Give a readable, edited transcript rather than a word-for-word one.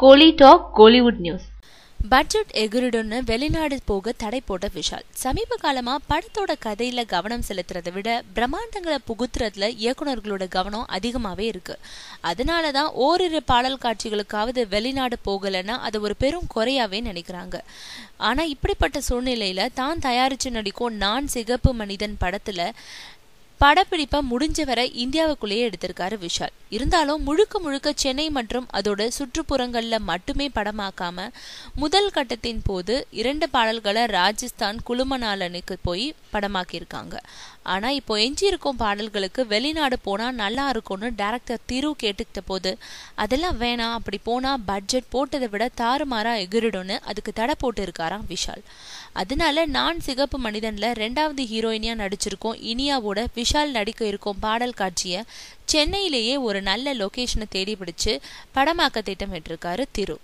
கோலி talk Kollywood news. Budget எகிரிடுன்னு வெளிநாடு போக தடை போட்ட விஷால் சமீப காலமா படத்தோட கதையில கவனம் செலுத்துறதை விட பிரம்மாண்டங்களை புகுத்துறதுல இயக்குநர்களோட கவனம் அதிகமாவே இருக்கு. அதனாலதான் ஓரிரு பாடல் காட்சிகளுக்காவது வெளிநாடு போகலன்னா அது ஒரு பெரும் குறையாவே நினைக்கிறாங்க. ஆனா இப்படிப்பட்ட சூழ்நிலையில தான் தயாரிச்சு நடிக்கும் நான் சிகப்பு மனிதன் படத்துல படப்பிடிப்பை முடிஞ்ச வரை இந்தியாவுக்குள்ளேயே எடுத்திருக்காரு விஷால். இருந்தாலும் முழுக்க முழுக்க சென்னை மற்றும் அதோட சுற்றுப்புறங்கள்ல மட்டுமே படமாக்காம முதல் கட்டத்தின் போது 2 பாடல்களை ராஜஸ்தான் குழுமணாலனுக்கு போய் படமாக்கியிருக்காங்க. ஆனா இப்போ எஞ்சி இருக்கும் பாடல்களுக்கு வெளிநாடு போனா நல்லா இருக்கும்னு டைரக்டர் திரு கேட்டுக்கிட்ட போது அதெல்லாம் வேணாம், அப்படி போனா பட்ஜெட் போட்டதை விட தாறுமாறா எகிரிடும்னு அதுக்கு தடை போட்டு இருக்காராம் விஷால். அதனால நான் சிகப்பு மனிதன்ல 2வது ஹீரோயினியா நடிச்சிருக்கோம் இனியாவோட விஷால் நடிக்க இருக்கும் பாடல் காட்சிய சென்னையிலேயே ஒரு நல்ல லொகேஷனை தேடி பிடிச்சு படமாக்க திட்டமிட்டிருக்காரு திரு.